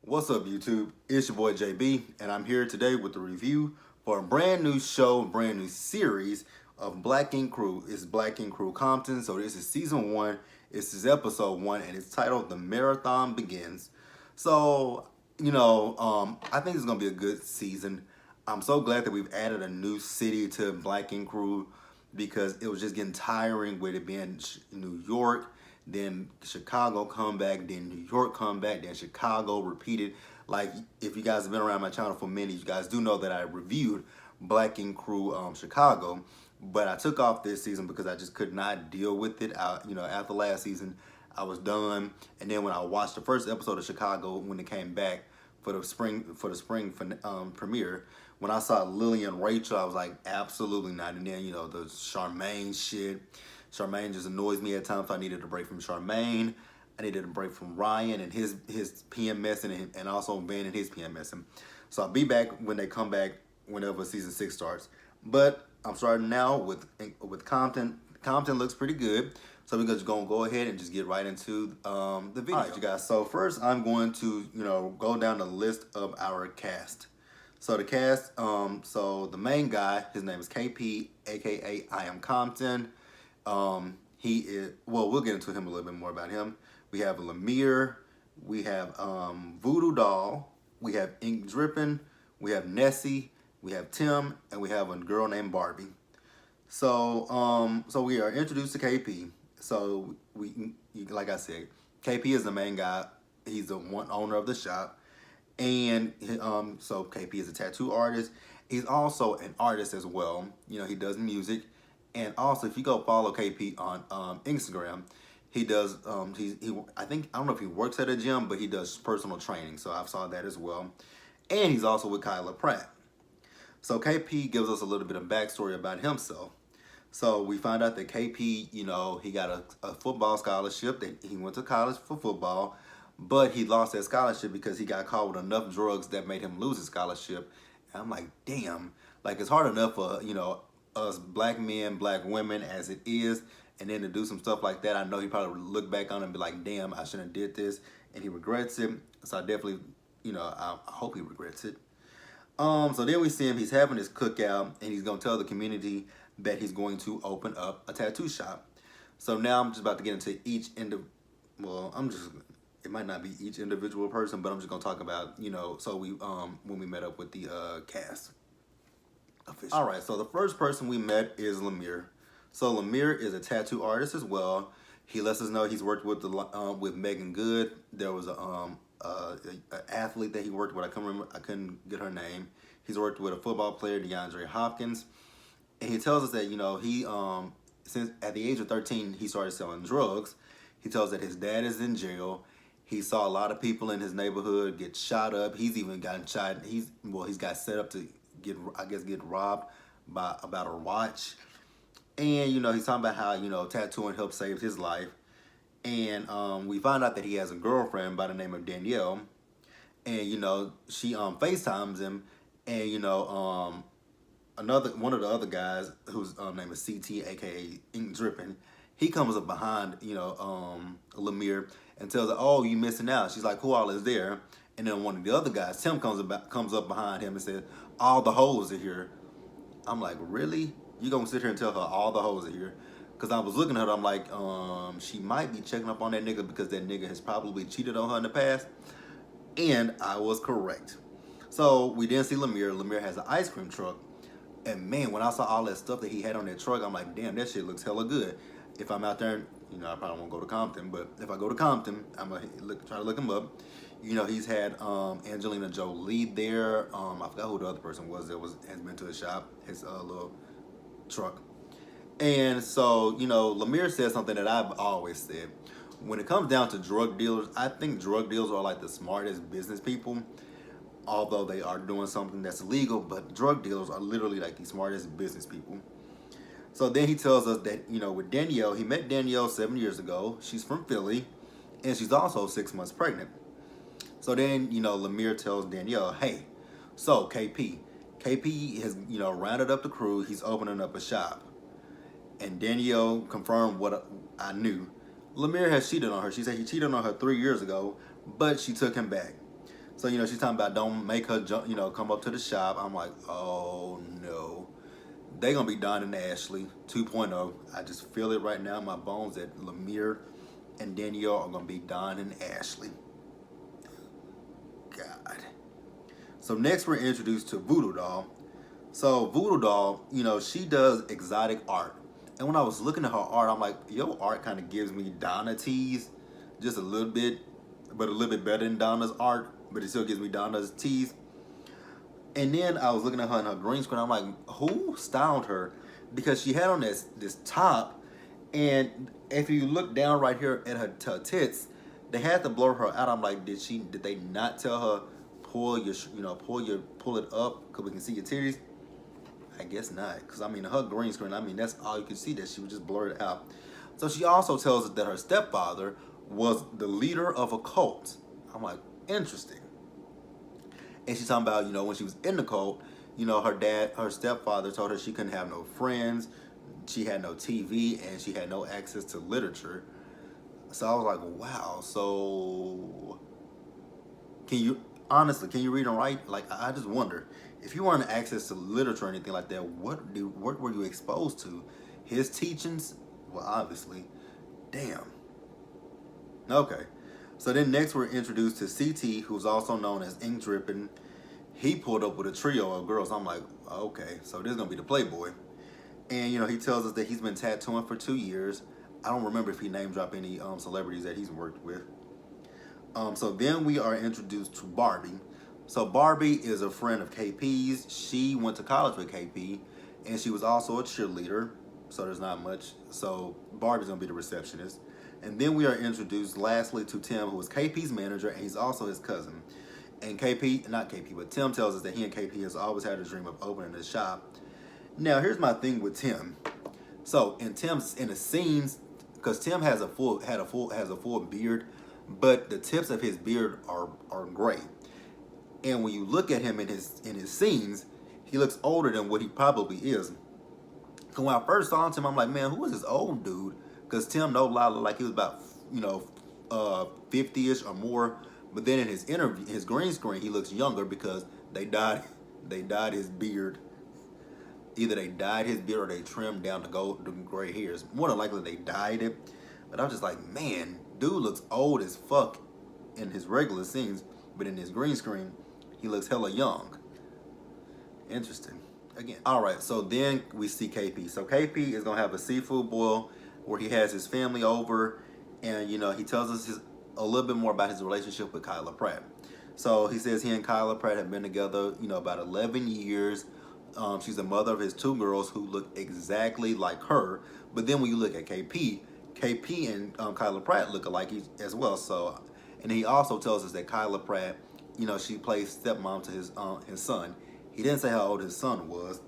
What's up, YouTube? It's your boy JB, and I'm here today with the review for a brand new show, brand new series of Black Ink Crew. It's Black Ink Crew Compton, so this is season 1. This is episode 1, and it's titled "The Marathon Begins." So, I think it's gonna be a good season. I'm so glad that we've added a new city to Black Ink Crew because it was just getting tiring with it being New York, then Chicago come back, then New York come back, then Chicago repeated. Like, if you guys have been around my channel for a minute, you guys do know that I reviewed Black Ink Crew Chicago, but I took off this season because I just could not deal with it. After last season, I was done, and then when I watched the first episode of Chicago when it came back for the spring premiere, when I saw Lily and Rachel, I was like, absolutely not. And then the Charmaine shit. Charmaine just annoys me at times. So I needed a break from Charmaine. I needed a break from Ryan and his PMSing, and also Ben and his PMSing. So I'll be back when they come back whenever season 6 starts. But I'm starting now with Compton. Compton looks pretty good. So we're just gonna go ahead and just get right into the video. All right, you guys. So first, I'm going to go down the list of our cast. So the cast, so the main guy, his name is KP, aka I Am Compton. He is, well, we'll get into him a little bit more about him. We have Lemire, we have Voodoo Doll, we have Ink Drippin', we have Nessie, we have Tim, and we have a girl named Barbie. So so we are introduced to KP. So like I said, KP is the main guy. He's the one owner of the shop. And so KP is a tattoo artist. He's also an artist as well. He does music. And also, if you go follow KP on Instagram, he does, I don't know if he works at a gym, but he does personal training. So I saw that as well. And he's also with Kyla Pratt. So KP gives us a little bit of backstory about himself. So we find out that KP, he got a football scholarship. That he went to college for football. But he lost that scholarship because he got caught with enough drugs that made him lose his scholarship. And I'm like, damn, like it's hard enough for, us black men, black women as it is, and then to do some stuff like that. I know he probably would look back on it and be like, damn, I shouldn't have did this. And he regrets it. So I definitely, I hope he regrets it. So then we see him, he's having his cookout, and he's going to tell the community that he's going to open up a tattoo shop. So now I'm just about to get into it might not be each individual person, but I'm just gonna talk about, so we when we met up with the cast officially. All right, so the first person we met is Lemire. So Lemire is a tattoo artist as well. He lets us know he's worked with Megan Good. There was a athlete that he worked with. I couldn't get her name. He's worked with a football player, DeAndre Hopkins, and he tells us that he since at the age of 13 he started selling drugs. He tells that his dad is in jail. He saw a lot of people in his neighborhood get shot up. He's even gotten shot. He's got set up to get robbed by about a watch. And he's talking about how tattooing helped save his life. And we find out that he has a girlfriend by the name of Danielle. And she FaceTimes him. And one of the other guys whose name is CT, aka Ink Drippin', he comes up behind Lemire and tells her, "Oh, you missing out." She's like, "Who all is there?" And then one of the other guys, Tim, comes up behind him and says, "All the hoes are here." I'm like, really? You gonna sit here and tell her all the hoes are here? Because I was looking at her, I'm like, she might be checking up on that nigga because that nigga has probably cheated on her in the past. And I was correct. So we didn't see Lemire. Lemire has an ice cream truck. And man, when I saw all that stuff that he had on that truck, I'm like, damn, that shit looks hella good. If I'm out there, I probably won't go to Compton, but if I go to Compton, I'm going to try to look him up. He's had Angelina Jolie there. I forgot who the other person was that has been to his shop, his little truck. And so, Lemire said something that I've always said. When it comes down to drug dealers, I think drug dealers are like the smartest business people, although they are doing something that's illegal, but drug dealers are literally like the smartest business people. So then he tells us that, with Danielle, he met Danielle 7 years ago. She's from Philly, and she's also 6 months pregnant. So then, Lemire tells Danielle, hey, so KP has, rounded up the crew. He's opening up a shop. And Danielle confirmed what I knew. Lemire has cheated on her. She said he cheated on her 3 years ago, but she took him back. So, she's talking about don't make her jump, come up to the shop. I'm like, oh no. They gonna be Don and Ashley 2.0. I just feel it right now in my bones that Lemire and Danielle are gonna be Don and Ashley. God. So next we're introduced to Voodoo Doll. So Voodoo Doll, she does exotic art. And when I was looking at her art, I'm like, your art kind of gives me Donna tease, just a little bit, but a little bit better than Donna's art, but it still gives me Donna's tease. And then I was looking at her in her green screen. I'm like, who styled her? Because she had on this top, and if you look down right here at her tits, they had to blur her out. I'm like, did they not tell her pull it up because we can see your titties? I guess not, because I mean her green screen. I mean that's all you can see, that she was just blurred out. So she also tells us that her stepfather was the leader of a cult. I'm like, interesting. And she's talking about, when she was in the cult, her stepfather told her she couldn't have no friends, she had no TV, and she had no access to literature. So I was like, wow. So can you read and write? Like, I just wonder, if you weren't access to literature or anything like that, what were you exposed to? His teachings? Well, obviously. Damn. Okay. So then next we're introduced to CT, who's also known as Ink Drippin'. He pulled up with a trio of girls. I'm like, okay, so this is going to be the Playboy. And, he tells us that he's been tattooing for 2 years. I don't remember if he name dropped any celebrities that he's worked with. So then we are introduced to Barbie. So Barbie is a friend of KP's. She went to college with KP, and she was also a cheerleader. So there's not much. So Barbie's going to be the receptionist. And then we are introduced lastly to Tim, who is KP's manager, and he's also his cousin. And Tim tells us that he and KP has always had a dream of opening a shop. Now, here's my thing with Tim. So in the scenes, because Tim has a full beard, but the tips of his beard are gray. And when you look at him in his scenes, he looks older than what he probably is. Because when I first saw Tim, I'm like, man, who is this old dude? Because Tim, no lie, looked like he was about 50ish or more. But then in his green screen, he looks younger because they dyed his beard. Either they dyed his beard or they trimmed down to go the gray hairs. More than likely they dyed it. But I was just like, man, dude looks old as fuck in his regular scenes, but in his green screen, he looks hella young. Interesting. Again. Alright, so then we see KP. So KP is gonna have a seafood boil where he has his family over, and he tells us a little bit more about his relationship with Kyla Pratt. So he says he and Kyla Pratt have been together, about 11 years. She's the mother of his 2 girls who look exactly like her. But then when you look at KP and Kyla Pratt look alike as well. So, and he also tells us that Kyla Pratt, she plays stepmom to his son. He didn't say how old his son was,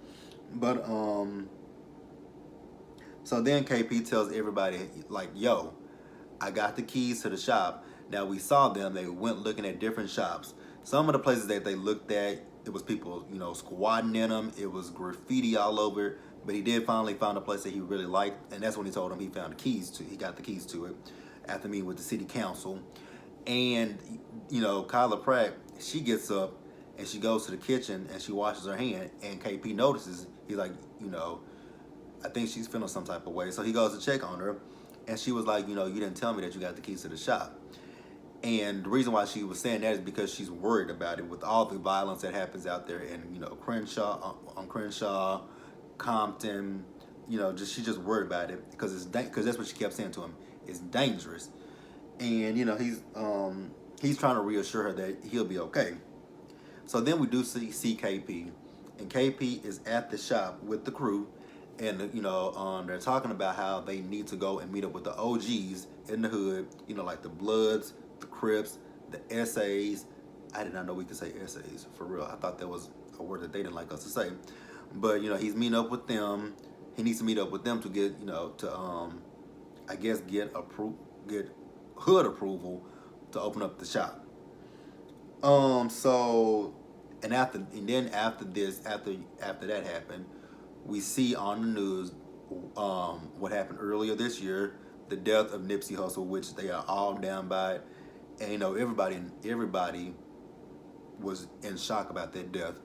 but so then KP tells everybody, like, yo, I got the keys to the shop. Now we saw them, they went looking at different shops. Some of the places that they looked at, it was people, squatting in them. It was graffiti all over. But he did finally find a place that he really liked. And that's when he told him he got the keys to it after meeting with the city council. And, Kyla Pratt, she gets up and she goes to the kitchen and she washes her hand. And KP notices, he's like, I think she's feeling some type of way. So he goes to check on her. And she was like, you didn't tell me that you got the keys to the shop. And the reason why she was saying that is because she's worried about it with all the violence that happens out there in, Crenshaw, Compton, she's just worried about it because that's what she kept saying to him. It's dangerous. And, he's trying to reassure her that he'll be okay. So then we do see KP, and KP is at the shop with the crew, and, they're talking about how they need to go and meet up with the OGs in the hood, like the Bloods, the Crips, the essays. I did not know we could say essays, for real. I thought that was a word that they didn't like us to say. But, he's meeting up with them. He needs to meet up with them to get, get hood approval to open up the shop. So, after that happened, we see on the news what happened earlier this year, the death of Nipsey Hussle, which they are all down by it. And everybody was in shock about that death.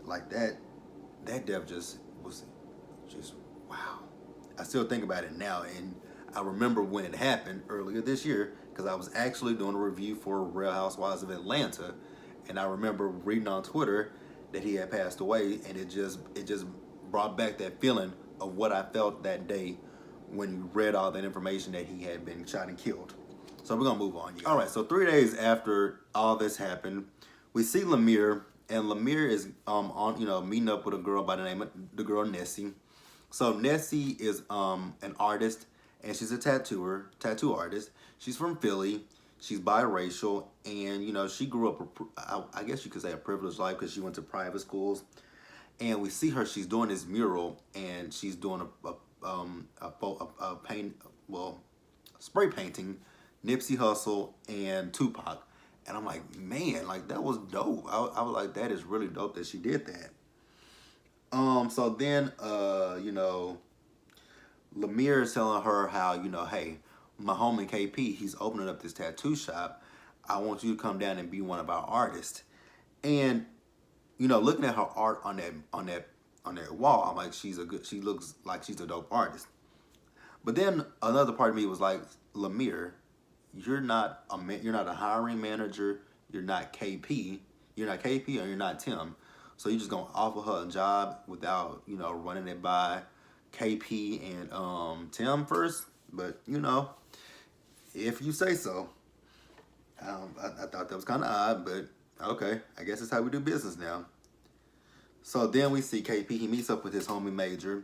Like that death just was just wow. I still think about it now, and I remember when it happened earlier this year because I was actually doing a review for Real Housewives of Atlanta, and I remember reading on Twitter that he had passed away, and it just brought back that feeling of what I felt that day when you read all that information that he had been shot and killed. So we're gonna move on. All right. So 3 days after all this happened, we see Lemire, and Lemire is on meeting up with a girl by the name of the girl Nessie. So Nessie is an artist, and she's a tattoo artist. She's from Philly. She's biracial, and she grew up. I guess you could say a privileged life because she went to private schools. And we see her. She's doing this mural, and she's doing a paint spray painting Nipsey Hussle and Tupac. And I'm like, man, like that was dope. I was like, that is really dope that she did that. So then, Lemire is telling her how, hey, my homie KP, he's opening up this tattoo shop. I want you to come down and be one of our artists. And, looking at her art on that wall, I'm like, she looks like she's a dope artist. But then another part of me was like, Lemire, you're not a hiring manager. You're not KP. You're not KP or you're not Tim. So you're just gonna offer her a job without running it by KP and Tim first. But if you say so. I thought that was kind of odd, but okay. I guess it's how we do business now. So then we see KP. He meets up with his homie Major,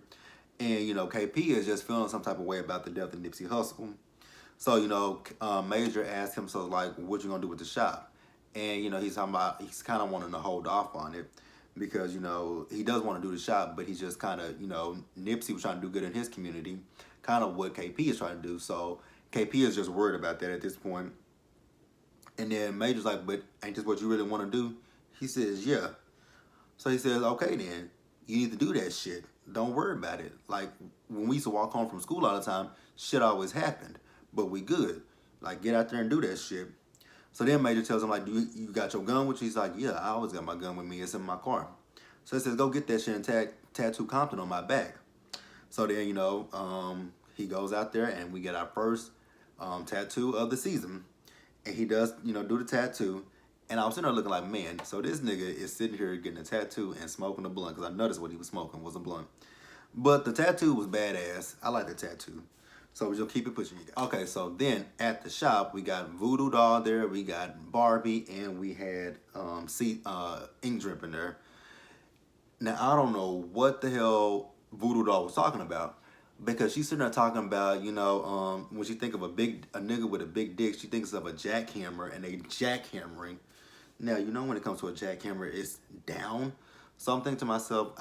and KP is just feeling some type of way about the death of Nipsey Hussle. So Major asked him, so like, what you gonna do with the shop? And he's talking about he's kind of wanting to hold off on it because he does want to do the shop, but he's just kind of Nipsey was trying to do good in his community, kind of what KP is trying to do. So KP is just worried about that at this point. And then Major's like, but ain't this what you really want to do? He says, yeah. So he says, okay then, you need to do that shit. Don't worry about it. Like when we used to walk home from school all the time, shit always happened, but we good. Like get out there and do that shit. So then Major tells him like, do you got your gun with you? He's like, yeah, I always got my gun with me. It's in my car. So he says, go get that shit and tattoo Compton on my back. So then he goes out there and we get our first tattoo of the season. And he does, do the tattoo. And I was sitting there looking like, man, so this nigga is sitting here getting a tattoo and smoking a blunt. Because I noticed what he was smoking was a blunt. But the tattoo was badass. I like the tattoo. So we'll keep it pushing. Okay, so then at the shop, we got Voodoo Doll there. We got Barbie. And we had ink drip in there. Now, I don't know what the hell Voodoo Doll was talking about. Because she's sitting there talking about, when she think of a nigga with a big dick, she thinks of a jackhammer and a jackhammering. Now, when it comes to a jackhammer, it's down. So I'm thinking to myself,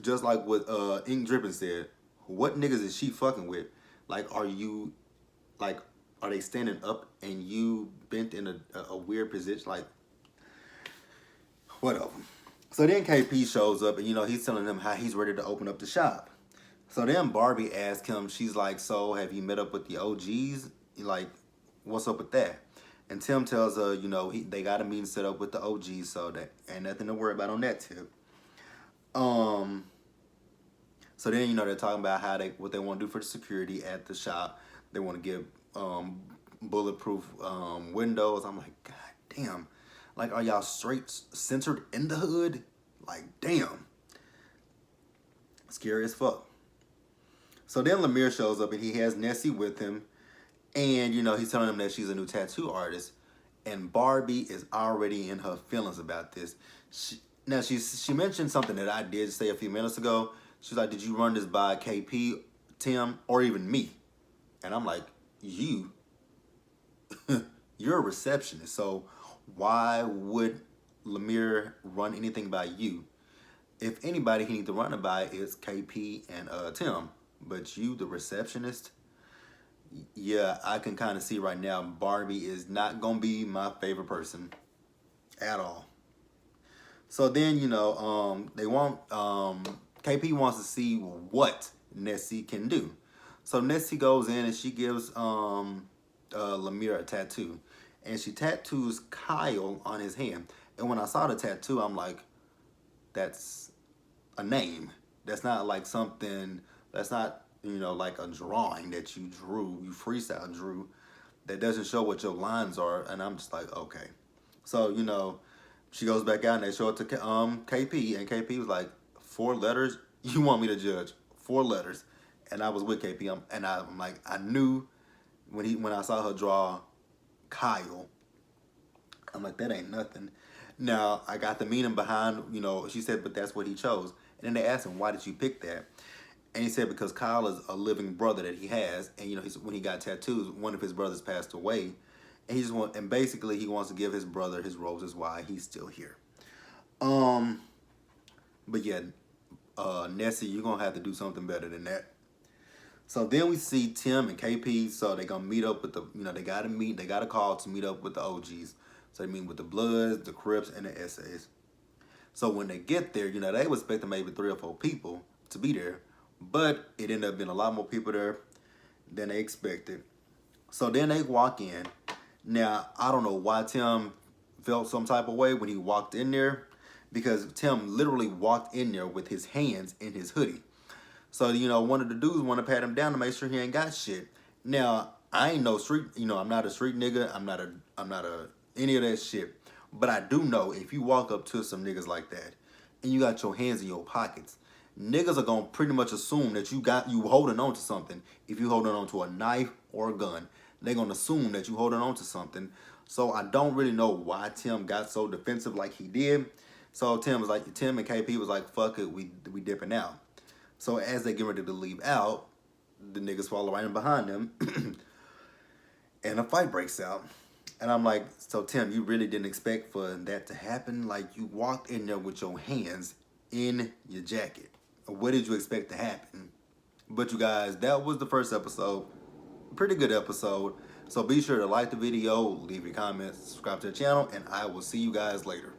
just like what Ink Drippin said, what niggas is she fucking with? Like, are they standing up and you bent in a weird position? Like, whatever. So then KP shows up and, he's telling them how he's ready to open up the shop. So then Barbie asked him, she's like, so have you met up with the OGs? Like, what's up with that? And Tim tells her, they got a meeting set up with the OGs, so that ain't nothing to worry about on that tip. So then, they're talking about what they want to do for the security at the shop. They want to give bulletproof windows. I'm like, God damn. Like, are y'all straight centered in the hood? Like, damn. Scary as fuck. So then Lemire shows up and he has Nessie with him. And, he's telling him that she's a new tattoo artist. And Barbie is already in her feelings about this. She mentioned something that I did say a few minutes ago. She's like, did you run this by KP, Tim, or even me? And I'm like, you're a receptionist. So why would Lemire run anything by you? If anybody he needs to run it by is KP and Tim. But you, the receptionist, yeah, I can kind of see right now Barbie is not going to be my favorite person at all. So then, KP wants to see what Nessie can do. So Nessie goes in and she gives Lemire a tattoo. And she tattoos Kyle on his hand. And when I saw the tattoo, I'm like, that's a name. That's not like something, that's not, like a drawing that you drew, you freestyle drew, that doesn't show what your lines are. And I'm just like, okay. So, she goes back out and they show it to KP, and KP was like, 4 letters? You want me to judge 4 letters? And I was with KP, and I'm like, I knew when I saw her draw Kyle, I'm like, that ain't nothing. Now, I got the meaning behind, she said, but that's what he chose. And then they asked him, why did you pick that? And he said, because Kyle is a living brother that he has. And, when he got tattoos, one of his brothers passed away. And and basically he wants to give his brother his roses while he's still here. But yeah, Nessie, you're going to have to do something better than that. So then we see Tim and KP. So they're going to meet up with they got to meet. They got a call to meet up with the OGs. So they meet with the Bloods, the Crips, and the SAs. So when they get there, they was expecting maybe 3 or 4 people to be there. But it ended up being a lot more people there than they expected. So then they walk in. Now, I don't know why Tim felt some type of way when he walked in there, because Tim literally walked in there with his hands in his hoodie. So, one of the dudes want to pat him down to make sure he ain't got shit. Now, I ain't no street, I'm not a street nigga. I'm not a any of that shit. But I do know if you walk up to some niggas like that and you got your hands in your pockets, niggas are gonna pretty much assume that you holding on to something. If you holding on to a knife or a gun, they're gonna assume that you holding on to something. So I don't really know why Tim got so defensive like he did. So Tim and KP was like, fuck it, we dipping out. So as they get ready to leave out, the niggas follow right in behind them and a fight breaks out. And I'm like, so Tim, you really didn't expect for that to happen? Like, you walked in there with your hands in your jacket. What did you expect to happen? But you guys, that was the first episode. Pretty good episode. So be sure to like the video, leave your comments, subscribe to the channel, and I will see you guys later.